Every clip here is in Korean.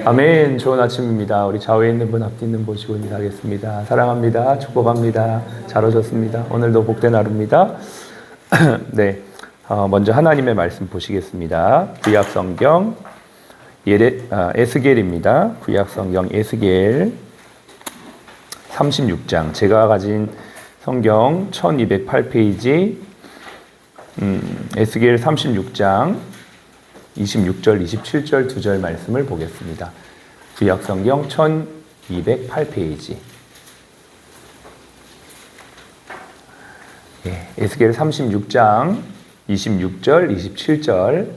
아멘. 좋은 아침입니다. 우리 좌우에 있는 분, 앞뒤 있는 보시고 인사하겠습니다. 사랑합니다. 축복합니다. 잘 오셨습니다. 오늘도 복된 하루입니다. 네, 먼저 하나님의 말씀 보시겠습니다. 구약 성경 에스겔입니다. 구약 성경 에스겔 36장. 제가 가진 성경 1208페이지 에스겔 36장 26절, 27절 두 절 말씀을 보겠습니다. 구약 성경 1208페이지. 에스겔 36장 26절, 27절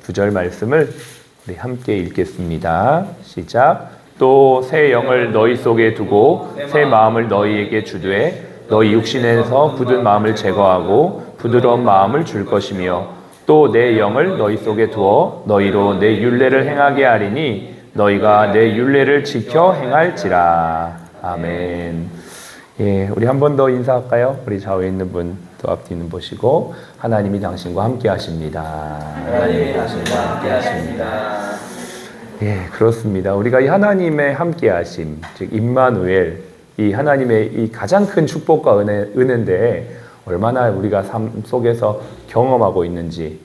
두 절 말씀을 우리 함께 읽겠습니다. 시작. 또 새 영을 너희 속에 두고 새 마음을 너희에게 주되 너희 육신에서 굳은 마음을 제거하고 부드러운 마음을 줄 것이며 또 내 영을 너희 속에 두어 너희로 내 율례를 행하게 하리니 너희가 내 율례를 지켜 행할지라. 아멘. 우리 한 번 더 인사할까요? 우리 좌우에 있는 분, 또 앞뒤 있는 보시고 하나님이 당신과 함께 하십니다. 하나님이 당신과 함께 하십니다. 그렇습니다. 우리가 이 하나님의 함께 하심, 즉 임마누엘, 이 하나님의 이 가장 큰 축복과 은혜인데 얼마나 우리가 삶 속에서 경험하고 있는지,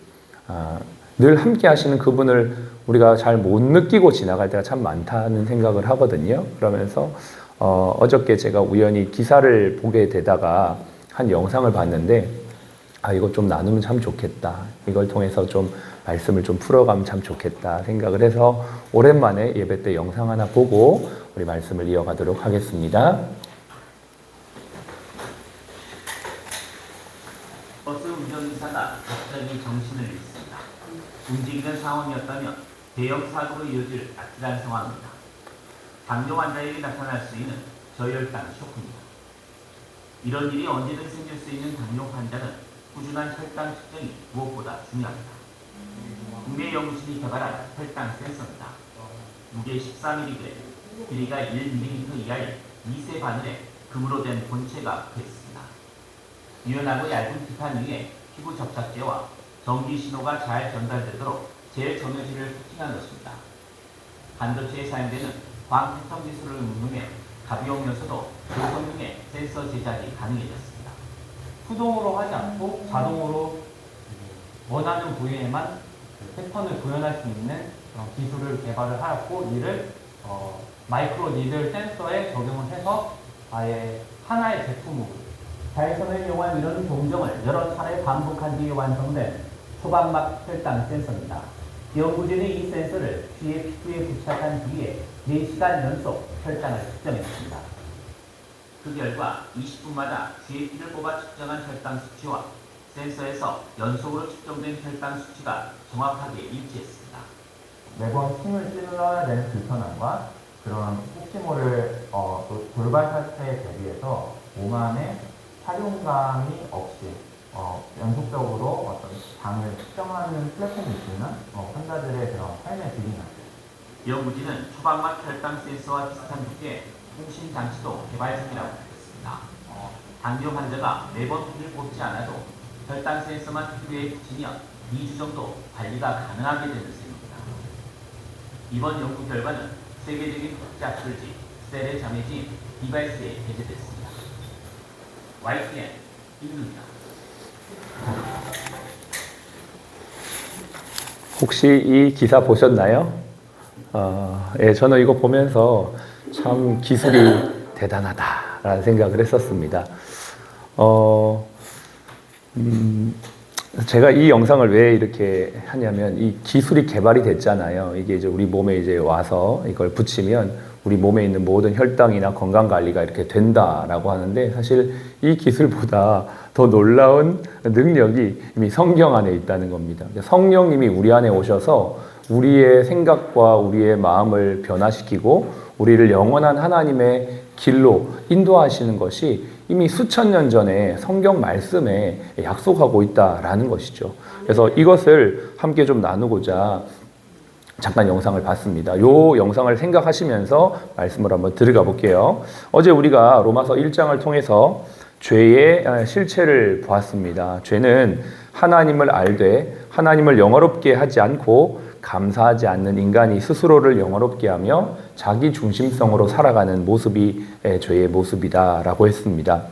늘 함께 하시는 그분을 우리가 잘 못 느끼고 지나갈 때가 참 많다는 생각을 하거든요. 그러면서 어저께 제가 우연히 기사를 보게 되다가 한 영상을 봤는데 이거 좀 나누면 참 좋겠다. 이걸 통해서 좀 말씀을 좀 풀어가면 참 좋겠다 생각을 해서 오랜만에 예배 때 영상 하나 보고 우리 말씀을 이어가도록 하겠습니다. 버스 운전기사가 갑자기 정신을 잃습니다. 움직이는 상황이었다면 대형 사고로 이어질 아찔한 상황입니다. 당뇨 환자에게 나타날 수 있는 저혈당 쇼크입니다. 이런 일이 언제든 생길 수 있는 당뇨 환자는 꾸준한 혈당 측정이 무엇보다 중요합니다. 국내 연구진이 개발한 혈당 센서입니다. 무게 13mg, 길이가 1mm 이하의 미세 바늘에 금으로 된 본체가 붙어있습니다. 유연하고 얇은 기판 위에 피부 접착제와 전기 신호가 잘 전달되도록 젤 점유질을 코팅한 것입니다. 반도체에 사용되는 광택성 기술을 응용해 가벼우면서도 고성능의 센서 제작이 가능해졌습니다. 수동으로 하지 않고 자동으로 원하는 부위에만 패턴을 구현할 수 있는 그런 기술을 개발을 하였고, 이를 마이크로 니들 센서에 적용을 해서 아예 하나의 제품으로 자외선을 이용한 이런 동정을 여러 차례 반복한 뒤에 완성된 초박막 혈당 센서입니다. 연구진이 이 센서를 귀의 피부에 부착한 뒤에 4시간 연속 혈당을 측정했습니다. 그 결과 20분마다 귀의 피를 뽑아 측정한 혈당 수치와 센서에서 연속으로 측정된 혈당 수치가 정확하게 일치했습니다. 매번 힘을 찔러야 되는 불편함과 그런 혹시 모를 돌발 사태에 대비해서 몸 안에 사용감이 없이 연속적으로 어떤 당을 측정하는 플랫폼이 있지만 환자들의 그런 삶의 질이나 연구진은 초박막 혈당 센서와 비슷한 두께의 통신 장치도 개발 중이라고 밝혔습니다. 당뇨 환자가 매번 피를 뽑지 않아도 혈당 센서만 피부에 붙이면 2주 정도 관리가 가능하게 되는 셈입니다. 이번 연구 결과는 세계적인 국제 악술지 셀의 자매진 디바이스에 게재됐습니다. YTN 입니다. 혹시 이 기사 보셨나요? 저는 이거 보면서 참 기술이 대단하다라는 생각을 했었습니다. 제가 이 영상을 왜 이렇게 하냐면 이 기술이 개발이 됐잖아요. 이게 이제 우리 몸에 이제 와서 이걸 붙이면 우리 몸에 있는 모든 혈당이나 건강 관리가 이렇게 된다라고 하는데, 사실 이 기술보다 더 놀라운 능력이 이미 성경 안에 있다는 겁니다. 성령님이 우리 안에 오셔서 우리의 생각과 우리의 마음을 변화시키고 우리를 영원한 하나님의 길로 인도하시는 것이 이미 수천 년 전에 성경 말씀에 약속하고 있다라는 것이죠. 그래서 이것을 함께 좀 나누고자 잠깐 영상을 봤습니다. 이 영상을 생각하시면서 말씀을 한번 들어가 볼게요. 어제 우리가 로마서 1장을 통해서 죄의 실체를 보았습니다. 죄는 하나님을 알되 하나님을 영화롭게 하지 않고 감사하지 않는 인간이 스스로를 영화롭게 하며 자기 중심성으로 살아가는 모습이 죄의 모습이다라고 했습니다.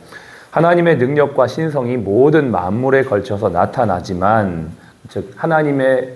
하나님의 능력과 신성이 모든 만물에 걸쳐서 나타나지만, 즉 하나님의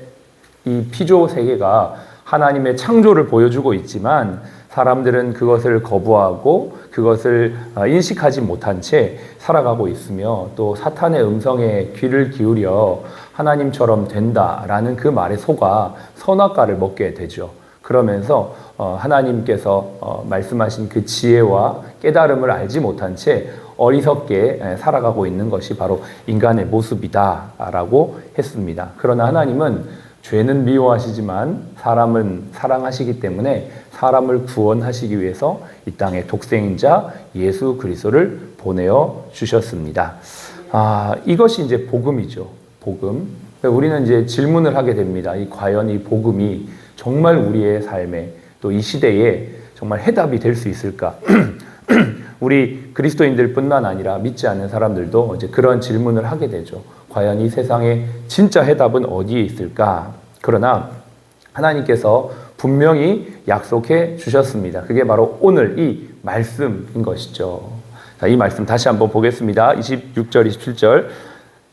이 피조 세계가 하나님의 창조를 보여주고 있지만 사람들은 그것을 거부하고 그것을 인식하지 못한 채 살아가고 있으며, 또 사탄의 음성에 귀를 기울여 하나님처럼 된다라는 그 말에 속아 선악과를 먹게 되죠. 그러면서 하나님께서 말씀하신 그 지혜와 깨달음을 알지 못한 채 어리석게 살아가고 있는 것이 바로 인간의 모습이다라고 했습니다. 그러나 하나님은 죄는 미워하시지만 사람은 사랑하시기 때문에 사람을 구원하시기 위해서 이 땅에 독생자 예수 그리스도를 보내어 주셨습니다. 이것이 이제 복음이죠. 복음. 우리는 이제 질문을 하게 됩니다. 과연 이 복음이 정말 우리의 삶에, 또 이 시대에 정말 해답이 될 수 있을까? 우리 그리스도인들뿐만 아니라 믿지 않는 사람들도 이제 그런 질문을 하게 되죠. 과연 이 세상에 진짜 해답은 어디에 있을까? 그러나 하나님께서 분명히 약속해 주셨습니다. 그게 바로 오늘 이 말씀인 것이죠. 자, 이 말씀 다시 한번 보겠습니다. 26절, 27절.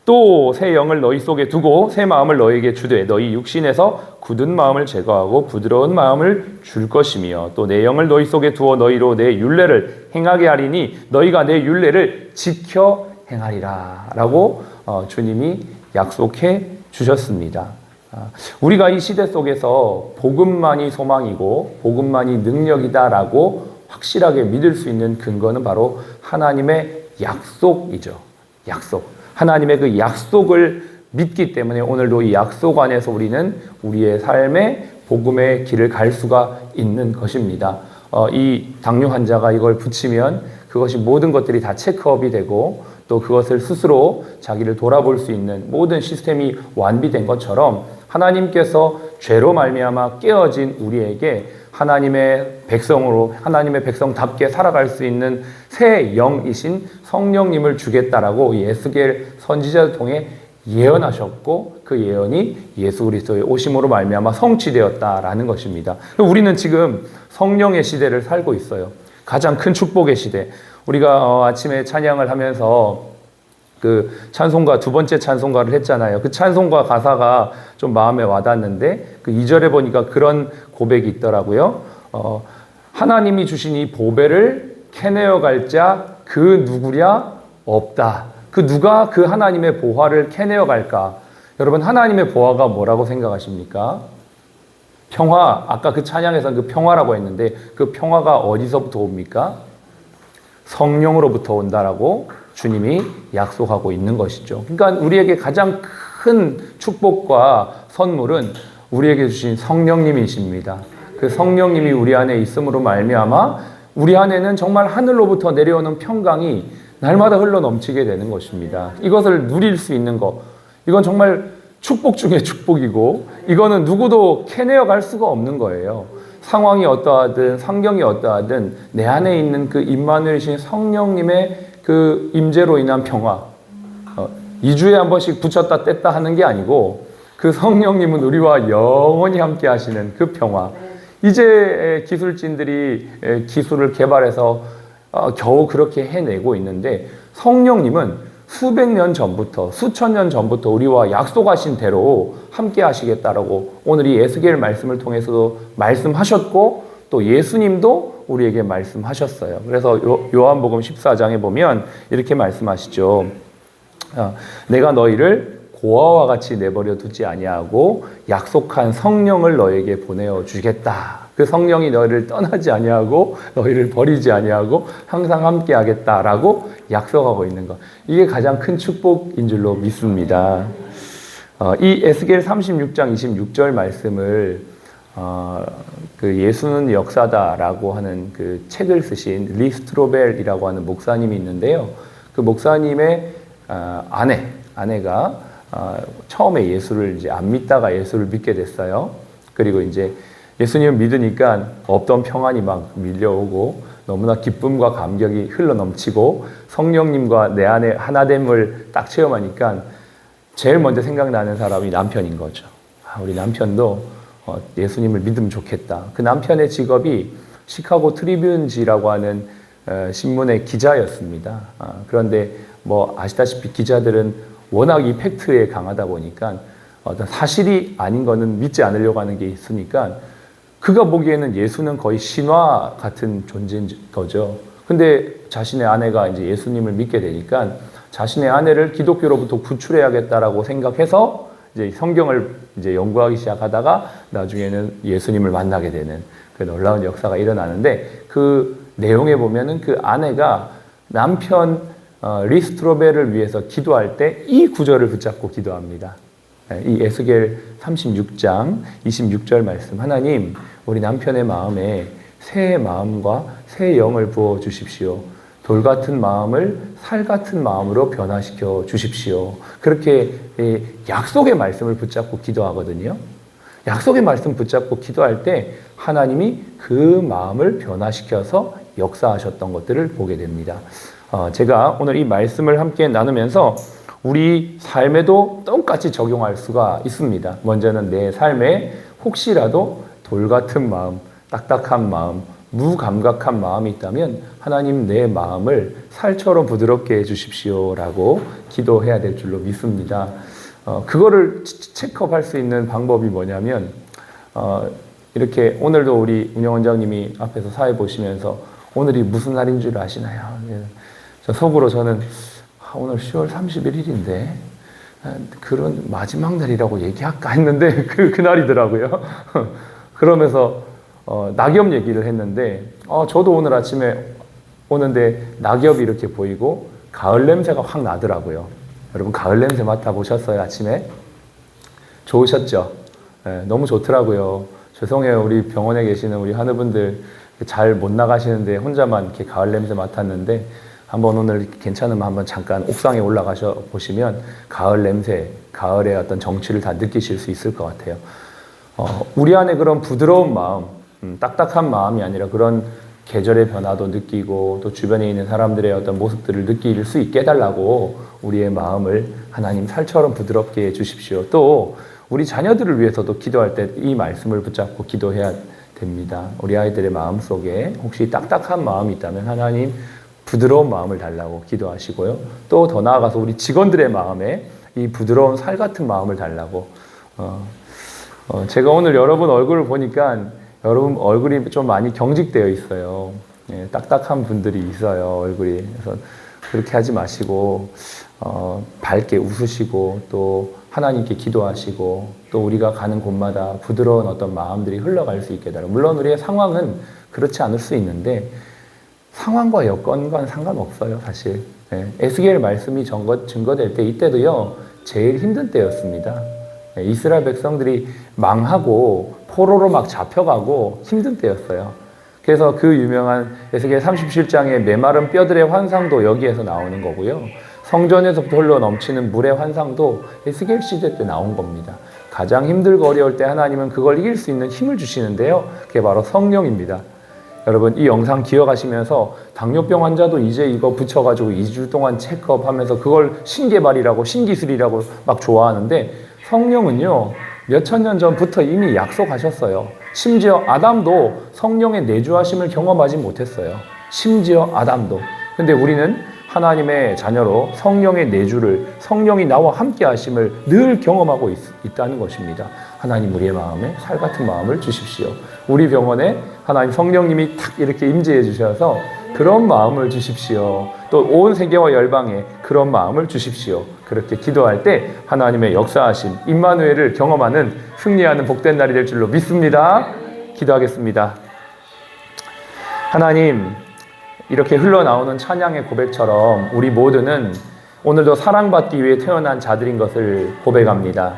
또 새 영을 너희 속에 두고 새 마음을 너희에게 주되 너희 육신에서 굳은 마음을 제거하고 부드러운 마음을 줄 것이며, 또 내 영을 너희 속에 두어 너희로 내 율례를 행하게 하리니 너희가 내 율례를 지켜 행하리라 라고 주님이 약속해 주셨습니다. 우리가 이 시대 속에서 복음만이 소망이고 복음만이 능력이다라고 확실하게 믿을 수 있는 근거는 바로 하나님의 약속이죠. 약속. 하나님의 그 약속을 믿기 때문에 오늘도 이 약속 안에서 우리는 우리의 삶의 복음의 길을 갈 수가 있는 것입니다. 이 당뇨 환자가 이걸 붙이면 그것이 모든 것들이 다 체크업이 되고, 또 그것을 스스로 자기를 돌아볼 수 있는 모든 시스템이 완비된 것처럼 하나님께서 죄로 말미암아 깨어진 우리에게 하나님의 백성으로, 하나님의 백성답게 살아갈 수 있는 새 영이신 성령님을 주겠다라고 이 에스겔 선지자를 통해 예언하셨고, 그 예언이 예수 그리스도의 오심으로 말미암아 성취되었다라는 것입니다. 우리는 지금 성령의 시대를 살고 있어요. 가장 큰 축복의 시대. 우리가 아침에 찬양을 하면서 그 찬송가, 두 번째 찬송가를 했잖아요. 그 찬송가 가사가 좀 마음에 와닿는데, 그 2절에 보니까 그런 고백이 있더라고요. 하나님이 주신 이 보배를 캐내어 갈 자 그 누구랴 없다. 그 누가 그 하나님의 보화를 캐내어 갈까? 여러분, 하나님의 보화가 뭐라고 생각하십니까? 평화. 아까 그 찬양에서는 그 평화라고 했는데, 그 평화가 어디서부터 옵니까? 성령으로부터 온다라고 주님이 약속하고 있는 것이죠. 그러니까 우리에게 가장 큰 축복과 선물은 우리에게 주신 성령님이십니다. 그 성령님이 우리 안에 있음으로 말미암아 우리 안에는 정말 하늘로부터 내려오는 평강이 날마다 흘러 넘치게 되는 것입니다. 이것을 누릴 수 있는 것, 이건 정말 축복 중에 축복이고, 이거는 누구도 캐내어 갈 수가 없는 거예요. 상황이 어떠하든 환경이 어떠하든 내 안에 있는 그 임마누엘이신 성령님의 그 임재로 인한 평화, 2주에 한 번씩 붙였다 뗐다 하는 게 아니고 그 성령님은 우리와 영원히 함께 하시는 그 평화. 이제 기술진들이 기술을 개발해서 겨우 그렇게 해내고 있는데, 성령님은 수백 년 전부터, 수천 년 전부터 우리와 약속하신 대로 함께 하시겠다라고 오늘 이 에스겔 말씀을 통해서도 말씀하셨고, 또 예수님도 우리에게 말씀하셨어요. 그래서 요한복음 14장에 보면 이렇게 말씀하시죠. 내가 너희를 고아와 같이 내버려 두지 아니하고 약속한 성령을 너에게 보내어 주겠다. 그 성령이 너희를 떠나지 아니하고 너희를 버리지 아니하고 항상 함께 하겠다라고 약속하고 있는 것. 이게 가장 큰 축복인 줄로 믿습니다. 이 에스겔 36장 26절 말씀을 그 예수는 역사다라고 하는 그 책을 쓰신 리 스트로벨이라고 하는 목사님이 있는데요. 그 목사님의 아내가 처음에 예수를 이제 안 믿다가 예수를 믿게 됐어요. 그리고 이제 예수님을 믿으니까 없던 평안이 막 밀려오고 너무나 기쁨과 감격이 흘러넘치고 성령님과 내 안에 하나됨을 딱 체험하니까 제일 먼저 생각나는 사람이 남편인 거죠. 우리 남편도 예수님을 믿으면 좋겠다. 그 남편의 직업이 시카고 트리뷴지라고 하는 신문의 기자였습니다. 그런데 뭐 아시다시피 기자들은 워낙 이 팩트에 강하다 보니까 어떤 사실이 아닌 거는 믿지 않으려고 하는 게 있으니까 그가 보기에는 예수는 거의 신화 같은 존재인 거죠. 근데 자신의 아내가 이제 예수님을 믿게 되니까 자신의 아내를 기독교로부터 구출해야겠다라고 생각해서 이제 성경을 이제 연구하기 시작하다가 나중에는 예수님을 만나게 되는 그 놀라운 역사가 일어나는데 그 내용에 보면은 그 아내가 남편 리스트로벨을 위해서 기도할 때 이 구절을 붙잡고 기도합니다. 이 에스겔 36장 26절 말씀. 하나님, 우리 남편의 마음에 새 마음과 새 영을 부어 주십시오. 돌 같은 마음을 살 같은 마음으로 변화시켜 주십시오. 그렇게 약속의 말씀을 붙잡고 기도하거든요. 약속의 말씀 붙잡고 기도할 때 하나님이 그 마음을 변화시켜서 역사하셨던 것들을 보게 됩니다. 제가 오늘 이 말씀을 함께 나누면서 우리 삶에도 똑같이 적용할 수가 있습니다. 먼저는 내 삶에 혹시라도 돌 같은 마음, 딱딱한 마음, 무감각한 마음이 있다면 하나님 내 마음을 살처럼 부드럽게 해주십시오라고 기도해야 될 줄로 믿습니다. 그거를 체크할 수 있는 방법이 뭐냐면 이렇게 오늘도 우리 운영원장님이 앞에서 사회 보시면서 오늘이 무슨 날인 줄 아시나요? 저 속으로 저는 오늘 10월 31일인데 그런 마지막 날이라고 얘기할까 했는데 그 날이더라고요. 그러면서 낙엽 얘기를 했는데 저도 오늘 아침에 오는데 낙엽이 이렇게 보이고 가을 냄새가 확 나더라고요. 여러분 가을 냄새 맡아보셨어요? 아침에? 좋으셨죠? 너무 좋더라고요. 죄송해요. 우리 병원에 계시는 우리 하느분들 잘 못 나가시는데 혼자만 이렇게 가을 냄새 맡았는데 한번 오늘 괜찮으면 한번 잠깐 옥상에 올라가셔 보시면 가을 냄새, 가을의 어떤 정취를 다 느끼실 수 있을 것 같아요. 우리 안에 그런 부드러운 마음, 딱딱한 마음이 아니라 그런 계절의 변화도 느끼고 또 주변에 있는 사람들의 어떤 모습들을 느낄 수 있게 해달라고 우리의 마음을 하나님 살처럼 부드럽게 해주십시오. 또 우리 자녀들을 위해서도 기도할 때 이 말씀을 붙잡고 기도해야 됩니다. 우리 아이들의 마음 속에 혹시 딱딱한 마음이 있다면 하나님 부드러운 마음을 달라고 기도하시고요. 또 더 나아가서 우리 직원들의 마음에 이 부드러운 살 같은 마음을 달라고. 제가 오늘 여러분 얼굴을 보니까 여러분 얼굴이 좀 많이 경직되어 있어요. 딱딱한 분들이 있어요, 얼굴이. 그래서 그렇게 하지 마시고 밝게 웃으시고 또 하나님께 기도하시고 또 우리가 가는 곳마다 부드러운 어떤 마음들이 흘러갈 수 있게 해달라고. 물론 우리의 상황은 그렇지 않을 수 있는데 상황과 여건과는 상관없어요, 사실. 에스겔 말씀이 증거될 때 이때도요 제일 힘든 때였습니다. 이스라엘 백성들이 망하고 포로로 막 잡혀가고 힘든 때였어요. 그래서 그 유명한 에스겔 37장의 메마른 뼈들의 환상도 여기에서 나오는 거고요. 성전에서부터 흘러 넘치는 물의 환상도 에스겔 시대 때 나온 겁니다. 가장 힘들고 어려울 때 하나님은 그걸 이길 수 있는 힘을 주시는데요. 그게 바로 성령입니다. 여러분 이 영상 기억하시면서 당뇨병 환자도 이제 이거 붙여가지고 2주 동안 체크업하면서 그걸 신개발이라고 신기술이라고 막 좋아하는데 성령은요 몇천 년 전부터 이미 약속하셨어요. 심지어 아담도 성령의 내주하심을 경험하지 못했어요. 심지어 아담도. 근데 우리는 하나님의 자녀로 성령의 내주를, 성령이 나와 함께 하심을 늘 경험하고 있다는 것입니다. 하나님 우리의 마음에 살 같은 마음을 주십시오. 우리 병원에 하나님 성령님이 탁 이렇게 임재해 주셔서 그런 마음을 주십시오. 또 온 세계와 열방에 그런 마음을 주십시오. 그렇게 기도할 때 하나님의 역사하심, 임마누엘을 경험하는 승리하는 복된 날이 될 줄로 믿습니다. 기도하겠습니다. 하나님, 이렇게 흘러나오는 찬양의 고백처럼 우리 모두는 오늘도 사랑받기 위해 태어난 자들인 것을 고백합니다.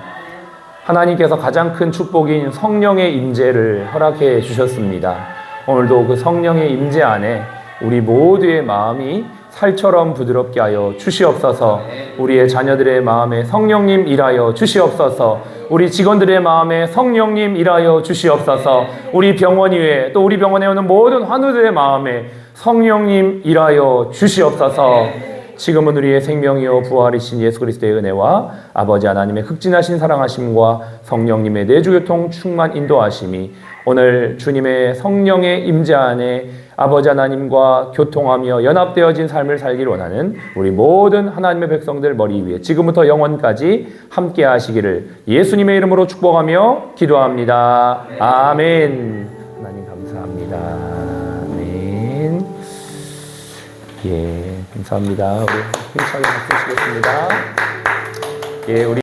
하나님께서 가장 큰 축복인 성령의 임재를 허락해 주셨습니다. 오늘도 그 성령의 임재 안에 우리 모두의 마음이 살처럼 부드럽게 하여 주시옵소서. 우리의 자녀들의 마음에 성령님 일하여 주시옵소서. 우리 직원들의 마음에 성령님 일하여 주시옵소서. 우리 병원 위에 또 우리 병원에 오는 모든 환우들의 마음에 성령님 일하여 주시옵소서. 지금은 우리의 생명이요 부활이신 예수 그리스도의 은혜와 아버지 하나님의 극진하신 사랑하심과 성령님의 내주교통 충만 인도하심이 오늘 주님의 성령의 임재 안에 아버지 하나님과 교통하며 연합되어진 삶을 살기를 원하는 우리 모든 하나님의 백성들 머리 위에 지금부터 영원까지 함께 하시기를 예수님의 이름으로 축복하며 기도합니다. 아멘. 하나님 감사합니다. 아멘. 예, 감사합니다. 우리 힘차게 박수 치겠습니다. 예, 우리